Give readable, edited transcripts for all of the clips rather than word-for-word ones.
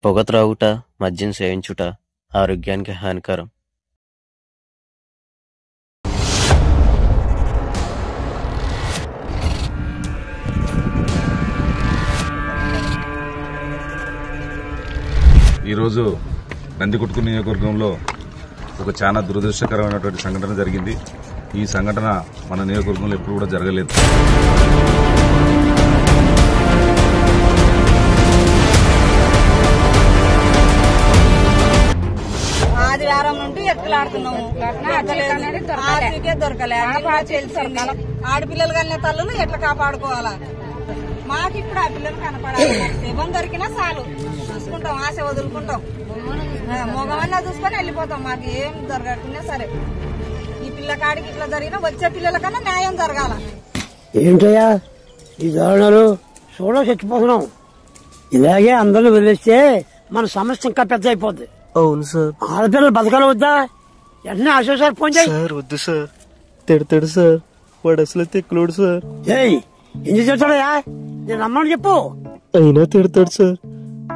పొగ త్రాగుట, మద్యం సేవించుట ఆరోగ్యానికి హానికరం. ఈరోజు నందికొట్కూరు నియోజకవర్గంలో ఒక చాలా దురదృష్టకరమైనటువంటి సంఘటన జరిగింది. ఈ సంఘటన మన నియోజకవర్గంలో ఎప్పుడు కూడా జరగలేదు. ఆదివారం నుండి ఎత్తులాడుతున్నాము, దొరకలే. ఆడపిల్లలు కన్నా తల్లును ఎట్లా కాపాడుకోవాలా? మాకు ఇప్పుడు ఆ పిల్లలు కనపడాలి. శవం దొరికినా చాలు చూసుకుంటాం, ఆశ వదులుకుంటాం, మగవన్నా చూసుకొని వెళ్ళిపోతాం. మాకు ఏం దొరకకున్నా సరే ఈ పిల్లకాడికి ఇట్లా జరిగినా వచ్చే పిల్లల కన్నా న్యాయం జరగాల. ఏంటయ్యా ఈ దారుణాలు? చూడ చచ్చిపోతున్నాం. ఇలాగే అందరిని వదిలేస్తే మన సమస్య ఇంకా పెద్ద అయిపోద్ది. అవును సార్. ఆడపిల్లలు బతకాల వద్దా? వెంటనే అశోక్ సార్ ఫోన్ చేయి. సార్ వద్దు సార్, తిడతాడు సార్. వాడు అసలు తెక్కులోడు సార్. ఏం చేస్తాడయా? నేను రమ్మని చెప్పు. అయినా తిడతాడు సార్.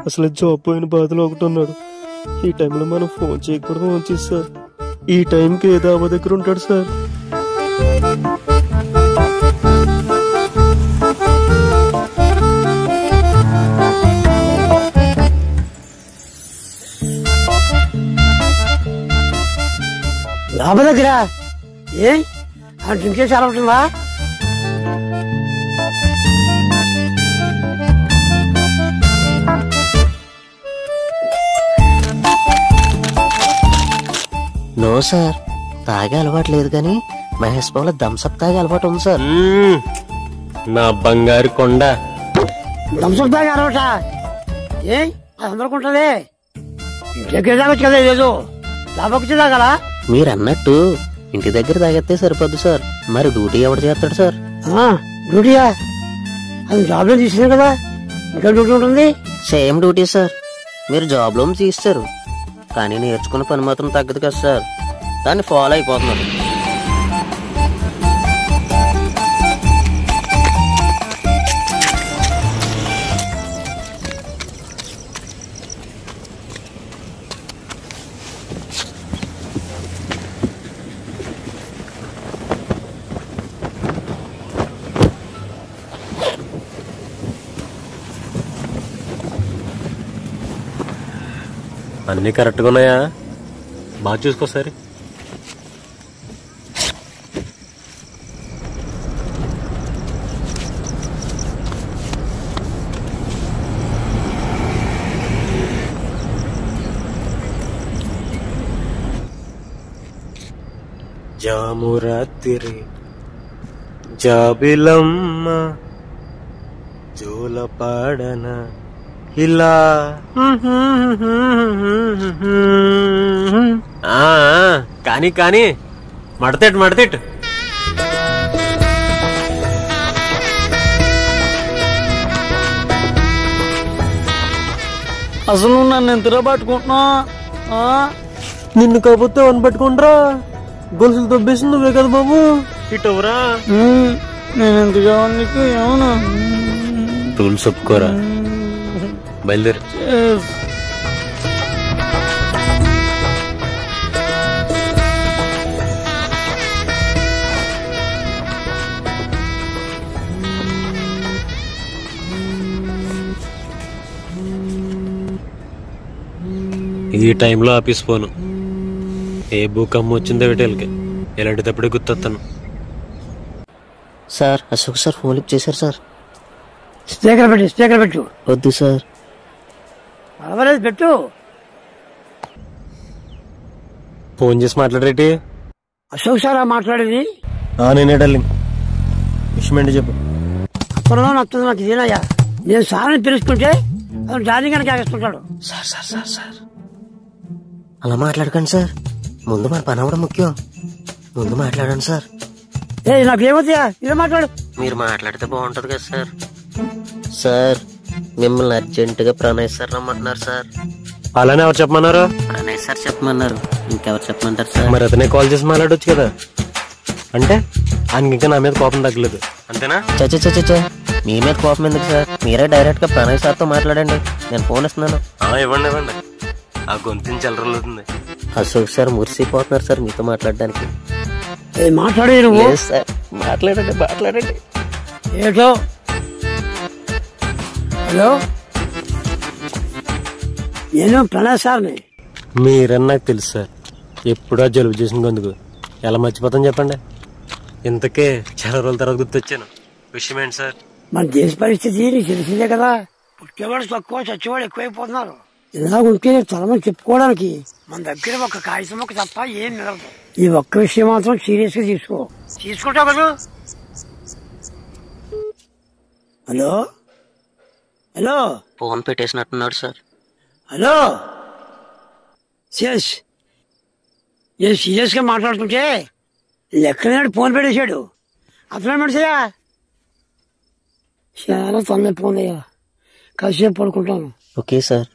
అసలు జాబ్ పోయిన బాధలో ఒకటి ఉన్నాడు. ఈ టైంలో మనం ఫోన్ చేయకూడదు మంచిది సార్. ఈ టైంకి ఏదో అమ్మ దగ్గర ఉంటాడు సార్. లాభ దగ్గర ఏ డ్రింక్ చేసి అలవుతుందా? నో సార్, తాగే అలవాటు లేదు కానీ మహేష్ బాబులో థమ్సప్ తాగే అలవాటు ఉంది సార్. నా బంగారు కొండ. థమ్సప్ తాగే అలవాట? ఏ అందరుకుంటది. ఇంటికి తాగొచ్చు కదా, లేదు లాభకొచ్చి తాగల. మీరు అన్నట్టు ఇంటి దగ్గర తాగేస్తే సరిపోద్దు సార్. మరి డ్యూటీ ఎవరు చేస్తాడు సార్? డ్యూటీయా? అది జాబ్ లో తీసినా కదా, ఇంకా డ్యూటీ ఉంటుంది. Same duty sir. మీరు జాబ్ లో తీస్తారు కానీ నేర్చుకున్న పని మాత్రం తగ్గదు కదా సార్. దాన్ని ఫాలో అయిపోతున్నారు. అన్ని కరెక్ట్గా ఉన్నాయా? బాగా చూసుకోసారి. జామురాత్రి జాబిలమ్మ జోలపాడన ఇలా కానీ కానీ మడతెట్టు అసలు నన్ను ఎంతరా పట్టుకుంటున్నా? నిన్ను కాకపోతే వన్ పట్టుకుంటారా? గొలుసులు తొబ్బేసి నువ్వే కదా బాబు. ఇటవరా నేను ఎంత కావాలి నీకు? ఏమన్నా రూల్స్ ఒప్పుకోరా? బయలుదేరు. ఈ టైంలో ఆఫీస్ పోను. ఏ భూకంపం వచ్చిందో వీటికి ఎలాంటిదప్పుడే గుర్తొస్తాను. Sir Ashok sir phone lift చేశారు సార్. స్పీకర్ పెట్టు. వద్దు సార్. పర్వాలేదు పెట్టు. ఫోన్ చేసి మాట్లాడరేటి? అశోక్ సార్ మాట్లాడేది? నేనే డార్లింగ్. విషయం ఏంటి చెప్పు. అప్పుడు నచ్చుతుంది నాకు ఇదేనయ్యా. నేను సార్ని పిలుచుకుంటే అతను డార్లింగ్ అని కాగేసుకుంటాడు. సార్ సార్ సార్ సార్ అలా మాట్లాడకండి సార్. ముందు మన పని అవ్వడం ముఖ్యం. ముందు మాట్లాడండి సార్. నాకు ఏమవుతాయా? ఇదే మాట్లాడు. మీరు మాట్లాడితే బాగుంటది కదా సార్. సార్ మిమ్మల్ని అర్జెంటుగా ప్రణయ్ సార్ రమ్మంటున్నారు సార్. అలానే ఎవరు చెప్పమన్నారు? ప్రణయ్ సార్ చెప్పమన్నారు. ఇంకెవరు చెప్పమంటారు సార్? మరి అతనే కాల్ చేసి మాట్లాడొచ్చు కదా. అంటే ఆయనకి ఇంకా నా మీద కోపం తగ్గలేదు అంతేనా? చచ్చ మీ మీద కోపం ఎందుకు సార్? మీరే డైరెక్ట్ గా ప్రణయ్ సార్తో మాట్లాడండి, నేను ఫోన్ ఇస్తున్నాను. ఇవ్వండి ఇవ్వండి, ఆ గొంతుని చెల్లరలుతుంది. అశోక్ సార్ మురిసిపోతున్నారు సార్ మీతో మాట్లాడడానికి. మాట్లాడే సార్ మాట్లాడండి మాట్లాడండి. ఏటో హలో, నేను ప్రణయ్ సార్ని. మీరని నాకు తెలుసు సార్, ఎప్పుడో జలుబు చేసిన గొంతుకు ఎలా మర్చిపోతాను చెప్పండి. ఇంతకే చాలా రోజుల తర్వాత గుర్తొచ్చాను. విషయం ఏంటి సార్? మన దేశ పరిస్థితి నీకు తెలిసిందే కదా. పుట్టేవాడు తక్కువ, చచ్చేవాడు ఎక్కువైపోతున్నారు. ఇలాగుంటే తలమని చెప్పుకోవడానికి మన దగ్గర ఒక కాగితం మొక్క తప్ప ఏం మిగలదు. ఈ ఒక్క విషయం మాత్రం సీరియస్ గా తీసుకుంటావు కదా. హలో హలో, ఫోన్ పెట్టేసినట్టున్నాడు సార్. హలో సిఎస్, నేను సీరియస్ గా మాట్లాడుతుంటే లెక్కలేనాడు ఫోన్ పెట్టేశాడు. అతను మనిషియా, చాలా తలనొప్పి ఉందయ్యా, కాసేపు పడుకుంటాను. Okay sir.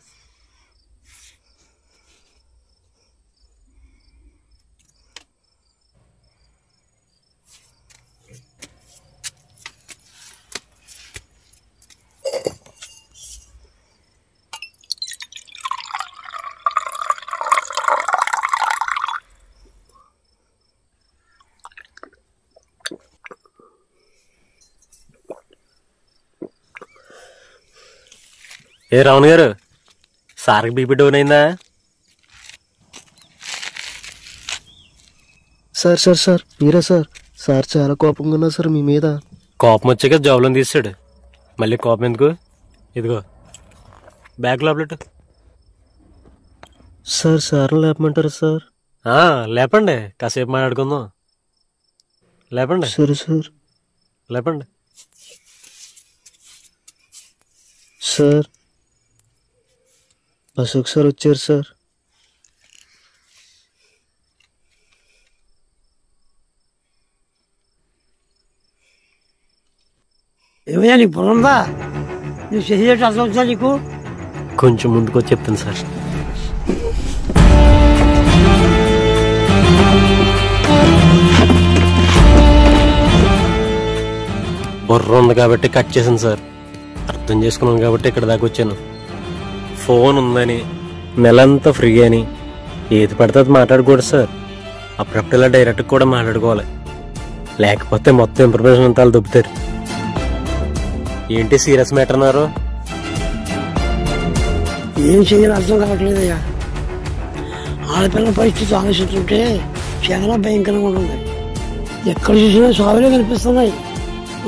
ఏ రావణ్ గారు, సార్కి బీపీ డౌన్ అయిందా? సార్ సార్ సార్ మీరా సార్? సార్ చాలా కోపంగా ఉన్నారు సార్ మీ మీద. కోపం వచ్చాక జాబ్లో తీసాడు, మళ్ళీ కోపం ఎందుకు? ఇదిగో బ్యాగ్ లోపలెట్టు. సార్ సార్ని లేపమంటారా సార్? లేపండి, కాసేపు మాట్లాడుకుందాం. లేపండి. సరే సార్. లేపండి. సార్ అశోక్ సార్ వచ్చారు సార్. ఏమయ్యా నీకు పొలందా? నువ్వు చేసేటట్టు అర్థం అవుతుందా నీకు? కొంచెం ముందుకు వచ్చి చెప్తాను సార్. బుర్ర ఉంది కాబట్టి కట్ చేశాను సార్, అర్థం చేసుకున్నాను కాబట్టి ఇక్కడ దాకా వచ్చాను. ఫోన్ ఉందని, నెలంతా ఫ్రీ అని ఏది పడితే అది మాట్లాడకూడదు సార్. అప్పుడప్పుడు ఇలా డైరెక్ట్ కూడా మాట్లాడుకోవాలి, లేకపోతే మొత్తం ఇన్ఫర్మేషన్ అంతా వాళ్ళు దొబ్బుతారు. ఏంటి సీరియస్ మ్యాటర్ అన్నారు? ఏం చేయాలో అర్థం కావట్లేదయ్యా. ఆడపిల్లల పరిస్థితి ఆలోచిస్తుంటే చాలా భయంకరంగా ఉంటుంది. ఎక్కడ చూసినా సాగులే కనిపిస్తున్నాయి.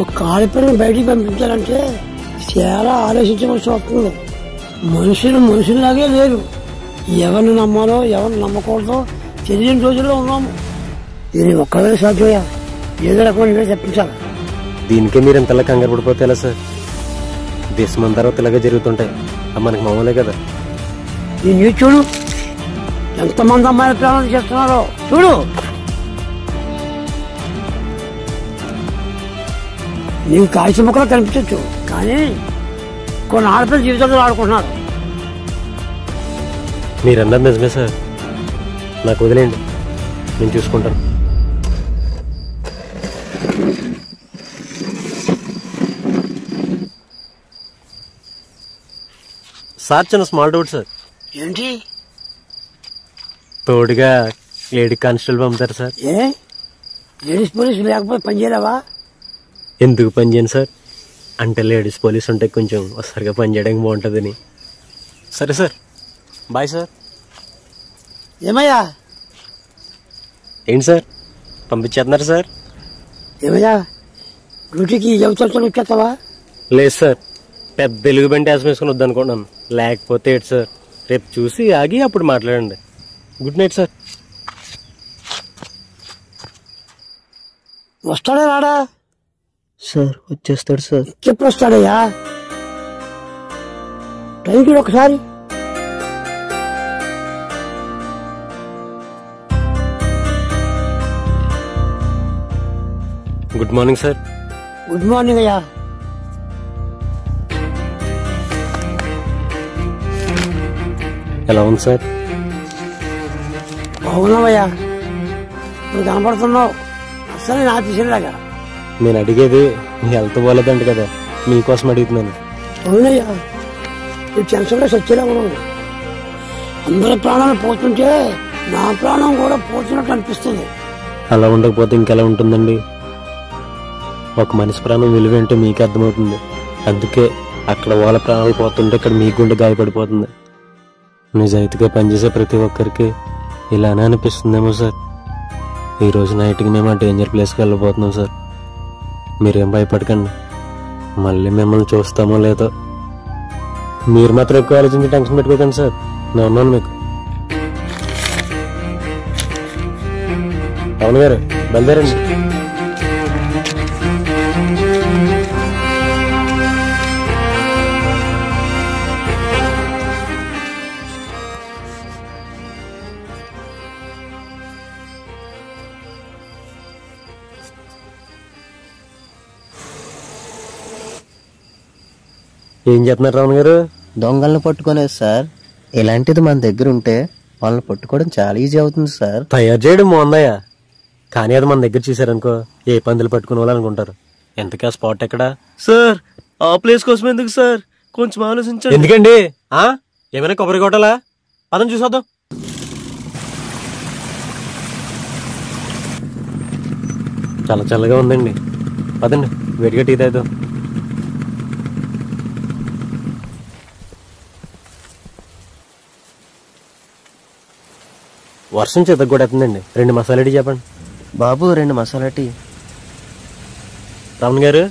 ఒక ఆడపిల్లని బయటికి పంపించాలంటే చాలా ఆలోచించవలసి వస్తుంది. మనుషుల్లాగే లేరు. ఎవరిని నమ్మాలో ఎవరిని నమ్మకూడదో తెలియని రోజుల్లో ఉన్నాము. దీన్ని ఒక్కడే సాధ్యమయ్యా, ఏదో రకమైన చెప్పించాలి. దీనికే మీరు ఇంతలా కంగారు పడిపోతే ఎలా సార్? దేశం తర్వాత ఇలాగే జరుగుతుంటాయి, అవి మనకి మామూలే కదా. ఈ న్యూస్ చూడు, ఎంతమంది అమ్మాయిల ప్రాణాలు చేస్తున్నారో చూడు. నీకు కాగితం ముక్కలు కనిపించచ్చు, కానీ కొన్ని ఆడపిల్లల జీవితంలో ఆడుకుంటున్నారు. మీరన్నది నిజమే సార్, నాకు వదిలేండి, నేను చూసుకుంటాను. సార్ చిన్న స్మాల్ డౌట్ సార్. ఏంటి? తోడుగా లేడీ కానిస్టేబుల్ పంపుతారు సార్? ఏ లేడీస్ పోలీసు లేకపోతే పనిచేయలేవా? ఎందుకు పని చేయను సార్? అంటే లేడీస్ పోలీస్ ఉంటే కొంచెం ఒకసారిగా పని చేయడానికి బాగుంటుందని. సరే సార్, బాయ్ సార్. ఏమయ్యా? ఏంటి సార్ పంపించేస్తున్నారు సార్? ఏమయ్యా డ్యూటీకి ఎవరితో వచ్చేస్తావా? లేదు సార్, పెద్ద తెలుగు బండి యాసం వేసుకుని వద్దనుకున్నాను. లేకపోతే ఏంటి సార్, రేపు చూసి ఆగి అప్పుడు మాట్లాడండి. Good night sir. వస్తాడా రాడా? సార్ వచ్చేస్తాడు సార్. ఎప్పుడు వస్తాడయ్యా? టైంకి ఒకసారి. Good morning sir. Good morning అయ్యా. ఎలా ఉంది సార్? బాగున్నావయ్యా, నువ్వు కనపడుతున్నావు. అసలు నా ఆఫీసులాగా. నేను అడిగేది మీ హెల్త్ బాగాలేదంట కదా, మీకోసం అడుగుతున్నాను. అవునయ్యా, ఈ టెన్షన్లో సచ్చేలాగా అందరి ప్రాణాలు పోతుంటే నా ప్రాణం కూడా పోతున్నట్టు అనిపిస్తుంది. అలా ఉండకపోతే ఇంకెలా ఉంటుందండి? ఒక మనిషి ప్రాణం విలువేంటో మీకే అర్థమవుతుంది. అందుకే అక్కడ వాళ్ళ ప్రాణాలు పోతుంటే ఇక్కడ మీ గుండె గాయపడిపోతుంది. నిజాయితీగా పనిచేసే ప్రతి ఒక్కరికి ఇలానే అనిపిస్తుందేమో సార్. ఈరోజు నైట్కి మేము ఆ డేంజర్ ప్లేస్కి వెళ్ళిపోతున్నాం సార్. మీరేం భయపడకండి, మళ్ళీ మిమ్మల్ని చూస్తామో లేదో. మీరు మాత్రం ఎక్కువ ఆలోచించి టెన్షన్ పెట్టుకోకండి సార్, నేను ఉన్నాను మీకు. అవును గారు, బయలుదేరండి. ఏం చెప్తున్నారు రావణ్ గారు? దొంగల్ని పట్టుకునేది సార్. ఇలాంటిది మన దగ్గర ఉంటే వాళ్ళని పట్టుకోవడం చాలా ఈజీ అవుతుంది సార్. తయారు చేయడం బాగుందయ్యా, కానీ అది మన దగ్గర చూసారనుకో ఏ పందులు పట్టుకునే వాళ్ళు అనుకుంటారు. ఎంతకా స్పాట్ ఎక్కడా సార్? ఆ ప్లేస్ కోసం ఎందుకు సార్? కొంచెం ఆలోచించండి. ఎందుకండి? ఏమైనా కొబ్బరి కొట్టాలా? పదం చూసొద్దాం. చాలా చల్లగా ఉందండి, పదండి వేడిగా టీ తాగుదాం. వర్షం చేతకు కూడా అవుతుందండి. 2 మసాలా టీ చెప్పండి బాబు. 2 మసాలా టీ. రామన్ గారు,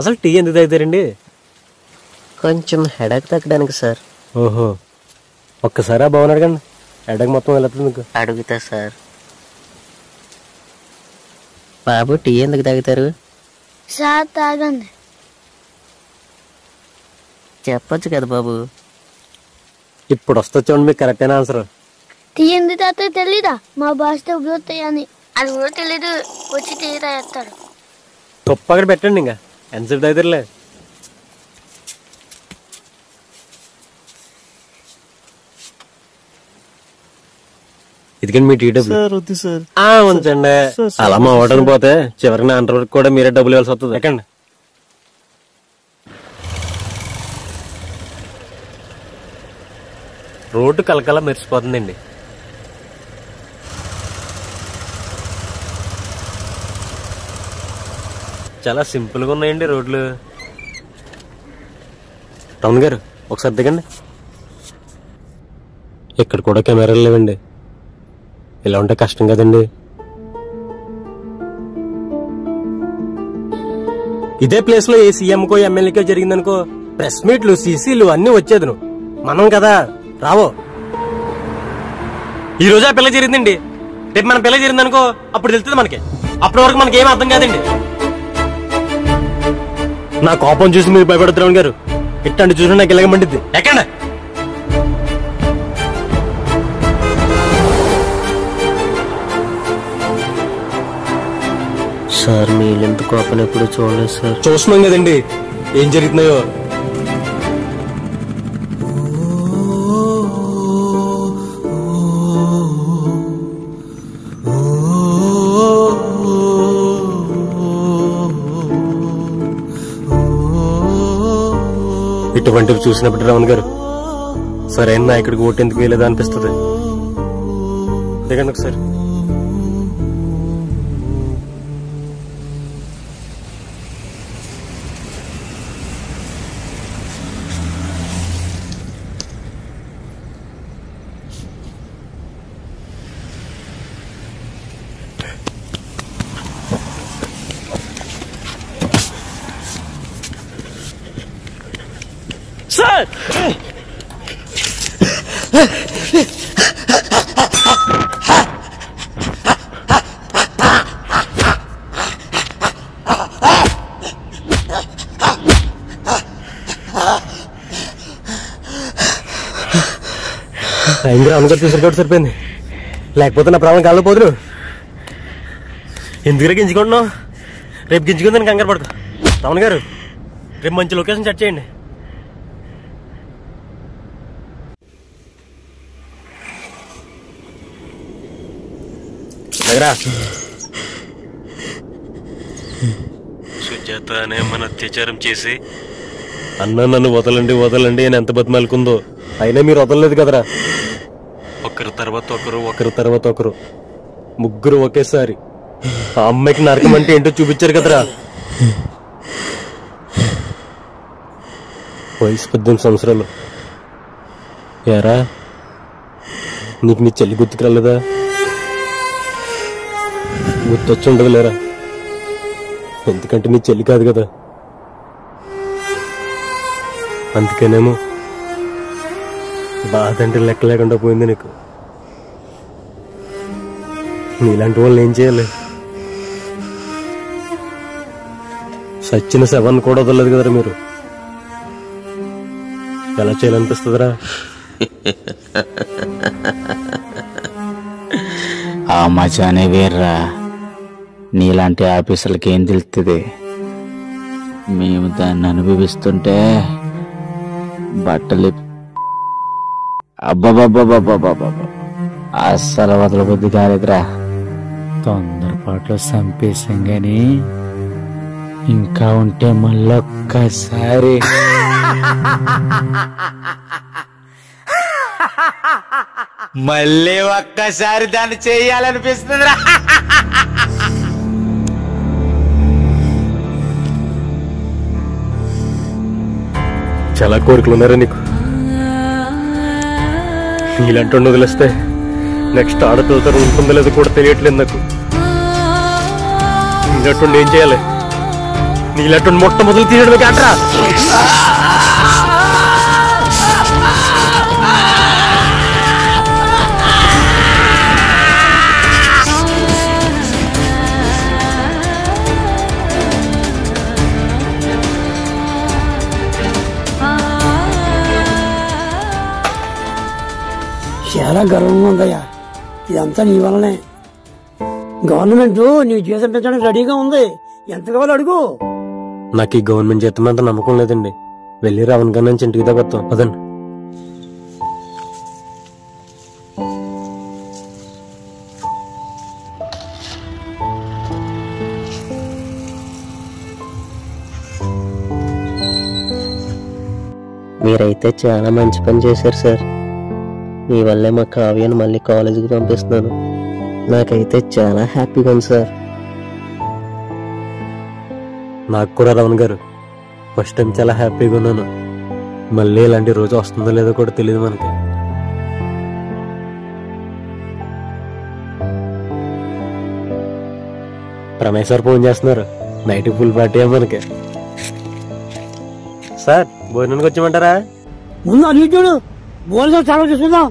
అసలు టీ ఎందుకు తాగుతారండి? కొంచెం హెడేక్ తగ్గడానికి సార్. ఓహో, ఒక్కసారి ఆ బాగుని అడగండి, హెడేక్ మొత్తం వెళ్తుంది మీకు. అడుగుతా సార్. బాబు, టీ ఎందుకు తాగుతారు? సార్ తాగండి. చెప్పొచ్చు కదా బాబు. ఇప్పుడు వస్తా చూడండి మీకు కరెక్ట్ అయిన ఆన్సర్. టీ ఎందుకు తాగుతారో తెలీదా? మా బాస్తో ఉబ్బుతాయని. అది కూడా తెలీదు, వచ్చి టీ తాగేస్తాడు. గొప్ప అక్కడ పెట్టండి, ఇంకా ఎంతసేపు తాగుతారులే. ఇదిగండి మీ టీ డబ్బులు. సార్ వద్దు సార్. ఉంచండి. అలా మా ఓటని పోతే చివరికి నా అంటర్ వరకు కూడా మీరే డబ్బులు ఇవ్వాల్సి వస్తుంది. ఎక్కండి. రోడ్డు కలకల మెరిసిపోతుందండి. చాలా సింపుల్గా ఉన్నాయండి రోడ్లు. టౌన్ గారు, ఒకసారి దిగండి. ఇక్కడ కూడా కెమెరాలు లేవండి, ఇలా ఉంటే కష్టం కదండి. ఇదే ప్లేస్ లో ఏ సీఎంకో ఎమ్మెల్యేకో జరిగిందనుకో ప్రెస్ మీట్లు సీసీలు అన్ని వచ్చేది. నువ్వు మనం కదా రావో. ఈ రోజు ఆ పిల్ల జరిగిందండి, రేపు మన పిల్ల జరిగిందనుకో అప్పుడు తెలుస్తుంది మనకి. అప్పటి వరకు మనకి ఏం అర్థం కాదండి. నా కోపం చూసి మీరు భయపడుతున్నారు గారు. ఇట్టండి చూసి నాకు ఇలాగ మండిద్ది. ఎక్కండి. సార్, మీరెంత కోపం ఎప్పుడు చూడలేదు సార్. చూస్తున్నాం కదండి ఏం జరుగుతున్నాయో. ఇటువంటివి చూసినప్పుడు రావణ్ గారు సరైన నాయకుడికి ఓటు ఎందుకు వేయలేదా అనిపిస్తుంది. దిగండి ఒకసారి. సార్ టైం రావణ్ గారు చూసారు కాబట్టి సరిపోయింది, లేకపోతే నా ప్రాణం గాల్లో పోదురు. ఎందుకు గింజుకుంటున్నావు? రేపు గింజుకుందని కంగారు పడుకో. రావణ్ గారు, రేపు మంచి లొకేషన్ సెట్ చేయండి. దగ్గర చేతనే మన అత్యాచారం చేసి అన్న నన్ను వదలండి వదలండి అని ఎంత బతిమాలుకుందో, అయినా మీరు వదలలేదు కదరా. ఒకరి తర్వాత ఒకరు, ఒకరి తర్వాత ఒకరు, ముగ్గురు ఒకేసారి ఆ అమ్మాయికి నరకం అంటే ఏంటో చూపించారు కదరా. వయసు 18 సంవత్సరాలు. యారా, నీకు నీ చెల్లి గుర్తుకు రాలేదా? గుర్తొచ్చి ఉండదు లేరా, ఎందుకంటే నీ చెల్లి కాదు కదా. అందుకేనేమో బాధ అంటే లెక్క లేకుండా పోయింది నీకు. నీలాంటి వాళ్ళని ఏం చేయాలి? సచ్చిన శవాన్ని కూడా వదలలేదు కదరా మీరు. ఎలా చేయాలనిపిస్తుందిరా? ఆ మజానే వేర్రా. నీలాంటి ఆఫీసర్లకి ఏం తెలుస్తుంది? మేము దాన్ని అనుభవిస్తుంటే బట్టలు అబ్బబ్బబ్బబ్బబ్బబ్బ అస్సలు వదలబుద్ధి కాలేదురా. తొందరపాట్లో చంపేశాం గాని ఇంకా ఉంటే మళ్ళొక్కసారి మళ్ళీ ఒక్కసారి దాన్ని చెయ్యాలనిపిస్తుందిరా. చాలా కోరికలు ఉన్నారా నీకు? ఇలాంటి వదిలేస్తే నెక్స్ట్ ఆడపిల్లతో ఉంటుందో లేదో కూడా తెలియట్లేదు నాకు. నీలాంటి ఏం చేయాలి? నీలాంటి మొట్టమొదలు తీయడమే కాట్రా. చాలా గర్వంగా ఉందయ్యా. ఇదంతా నీ వల్లనే. గవర్నమెంట్ నీ జీతం పెంచడానికి రెడీగా ఉంది. ఎంత కావాలో అడుగు. నాకు ఈ గవర్నమెంట్ జీతం అంత నమ్మకం లేదండి. వెళ్ళి రావణ్ గారి నుంచి ఇంటికి తగ్గొస్తాం అదండి. మీరైతే చాలా మంచి పని చేశారు సార్. మీ వల్లే మా కావ్యను మళ్ళీ కాలేజీకి పంపిస్తున్నాను. నాకైతే చాలా హ్యాపీగా ఉంది సార్. నాకు కూడా రమణ్ గారు ఫస్ట్ టైం చాలా హ్యాపీగా ఉన్నాను. మళ్ళీ ఇలాంటి రోజు వస్తుందో లేదో కూడా తెలియదు మనకి. రమేష్ సార్ ఫోన్ చేస్తున్నారు. నైట్ ఫుల్ పార్టీ మనకి. సార్ భోజనానికి వచ్చామంటారా? ముందు అది చూడు. బోల్తో చాలా చూసుకుందాం.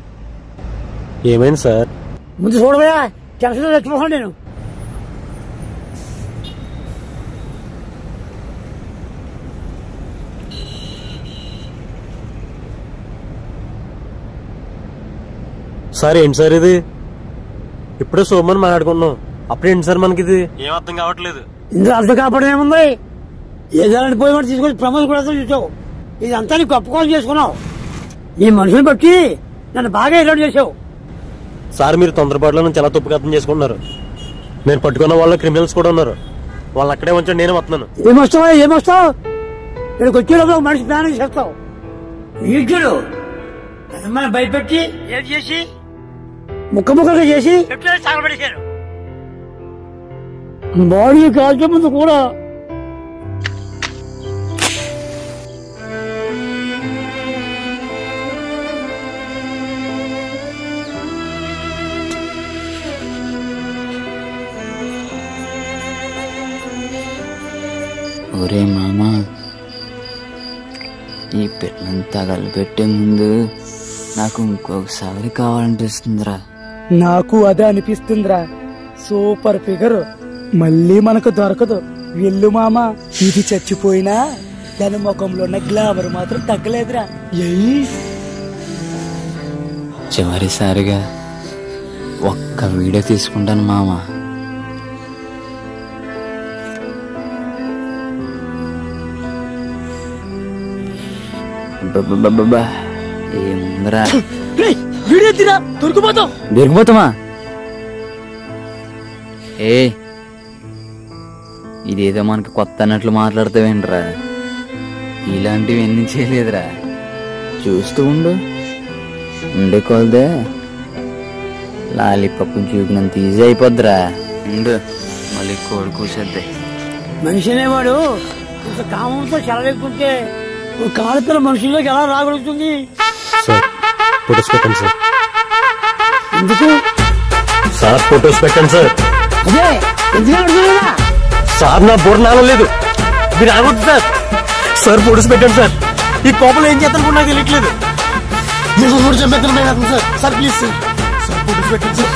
ఏమైంది సార్? ముందు చూడబోయా. టెన్షన్ చచ్చిపోతాను నేను. సార్ ఏంటి సార్ ఇది? ఇప్పుడే సోమని మాట్లాడుకున్నాం, అప్పుడేంటి సార్ మనకి ఇది? ఏం అర్థం కావట్లేదు. ఇందులో అర్థం కాపాడడం ఏముంది? ఏదాలని పోయి మాట తీసుకొని ప్రమోద్ కూడా చూసావు. ఇదంతా నీకు గొప్ప కోసం చేసుకున్నావు. నీ మనుషుని బట్టి నన్ను బాగా ఎలాంటి చేసావు. సార్ మీరు తొందరపాటులో నుంచి చాలా తప్పుగా అర్థం చేసుకుంటున్నారు. నేను పట్టుకున్న వాళ్ళ క్రిమినల్స్ కూడా ఉన్నారు. వాళ్ళు అక్కడే ఉంచండి, నేనే వస్తున్నాను. ఏమొస్తావు ఇక్కడికి వచ్చేటప్పుడు మనిషి ప్లానింగ్ చేస్తావు. వీడ్చుడు మనం భయపెట్టి ఏం చేసి ముక్కగా చేసి సాగబడేశారు. బాడీ కాల్చే ముందు కూడా ఒరే మామా, ఈ పిల్లని తగలబెట్టే ముందు నాకు ఇంకొకసారి కావాలనిపిస్తుందిరా. నాకు అదే అనిపిస్తుందిరా. సూపర్ ఫిగర్ మళ్ళీ మనకు దొరకదు. వెళ్ళు మామా. ఇది చచ్చిపోయినా దాని ముఖంలో ఉన్న గ్లామర్ మాత్రం తగ్గలేదురా. చివరిసారిగా ఒక్క వీడియో తీసుకుంటాను మామా. ఏముందిరా? దొరికిపోతామా? ఇదేదో మనకి కొత్త అన్నట్లు మాట్లాడతావేంట్రా? ఇలాంటివి ఎన్ని చేయలేదురా. చూస్తూ ఉండే కొలదే లాలిపప్పు చూపినంత ఈజీ అయిపోద్దిరా. ఉండు, మళ్ళీ కోడి కూసేద్దే. మనిషి అనేవాడు ఇంత కామంతో చెలవేస్తుంటే ఒక కాలుతున్న మనుషుల్లోకి ఎలా రాగలుగుతుంది? సార్ ఫొటోస్ పెట్టండి సార్. ఎందుకు సార్ ఫొటోస్ పెట్టండి సార్. అదే ఎందుకు అడుగుతున్నా? సార్ నా బోర్ నాగలేదు, మీరు ఆగొద్దు సార్. సార్ ఫొటోస్ పెట్టండి సార్. ఈ కోపంలో ఏం చేస్తాను కూడా నాకు తెలియట్లేదు. మీరు కూడా చెప్పేస్తాను sir. Sir please sir, sir photos పెట్టండి సార్.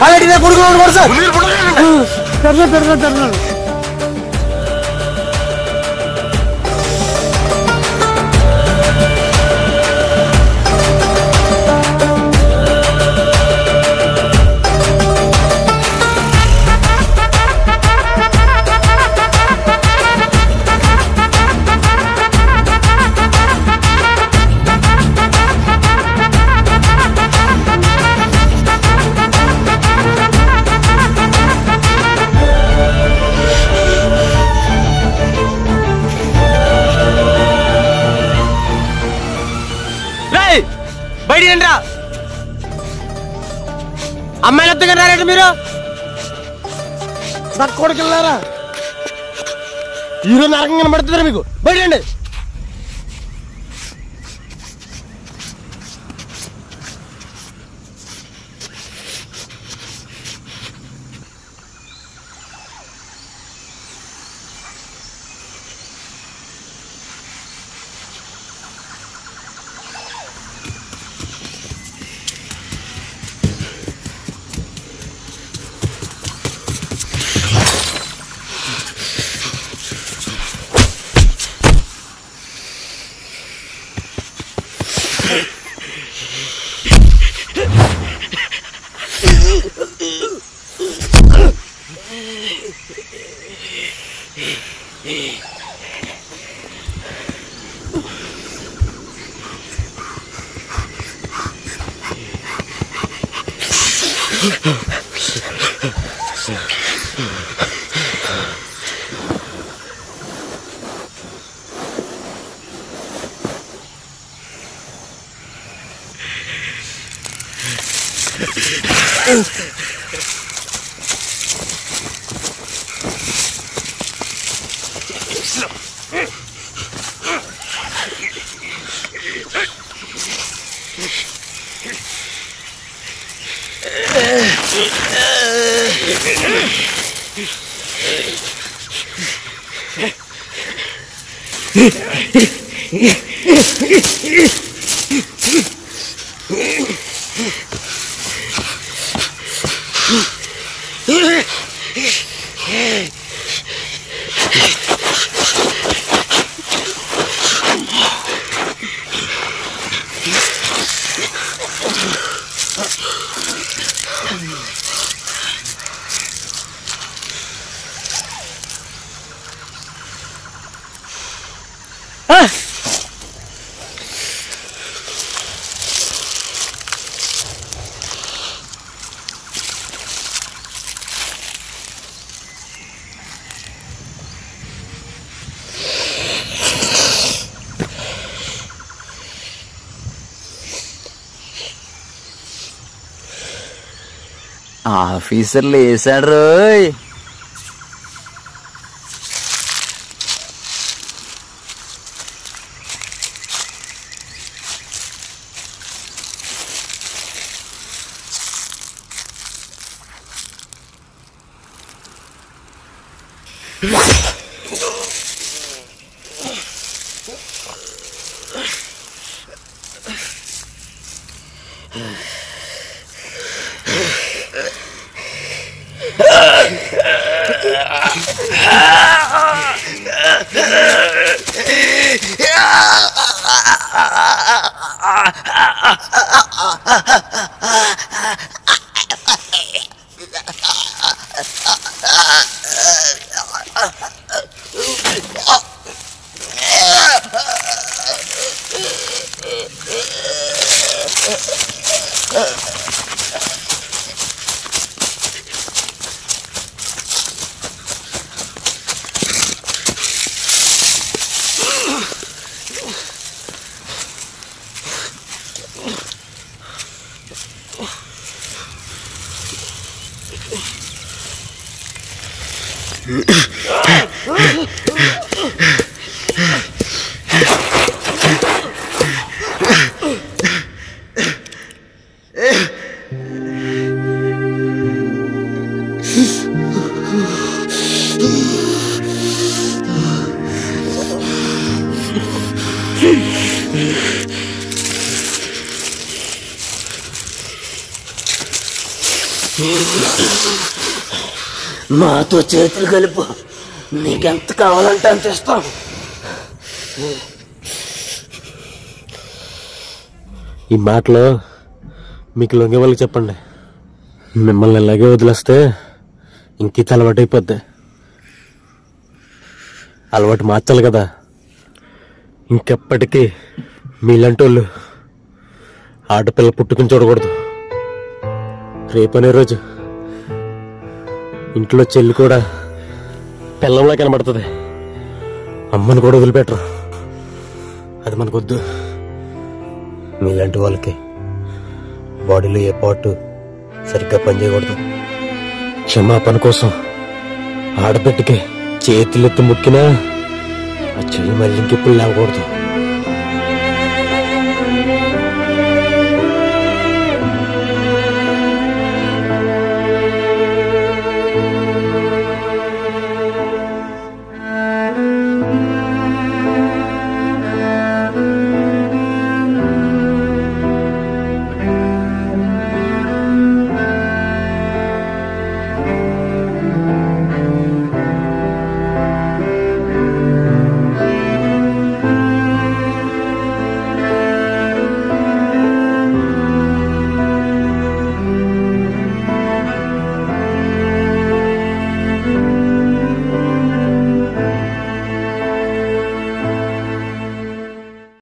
అలాంటి నా కొడుకు సార్. పెడతాను. బయటికి రండిరా. అమ్మాయిలు వద్దగా రారండి మీరు. సార్ కొడుకెళ్ళారా? ఈరోజు నరకం కనబడుతుందా మీకు? బయట రండి. ఆఫీసర్లు వేసాడు రోయ్. మాతో చేతులు కలుపు, నీకెంత కావాలంటే అంత ఇస్తాం. ఈ మాటలో మీకు లొంగే వాళ్ళకి చెప్పండి. మిమ్మల్ని ఇలాగే వదిలేస్తే ఇంకిత అలవాటు అయిపోద్ది. అలవాటు మార్చాలి కదా. ఇంకెప్పటికీ మీలాంటి వాళ్ళు ఆడపిల్ల పుట్టుకుని చూడకూడదు. రేపనే రోజు ఇంట్లో చెల్లి కూడా పిల్లంలా కనబడుతుంది. అమ్మని కూడా వదిలిపెట్టరు. అది మనకొద్దు. మీలాంటి వాళ్ళకి బాడీలో ఏ పాటు సరిగ్గా పనిచేయకూడదు. క్షమాపణ కోసం ఆడబిడ్డకి చేతులెత్తి మొక్కినా ఆ చెల్లి మళ్ళీ ఇంకెప్పుడు లేవకూడదు.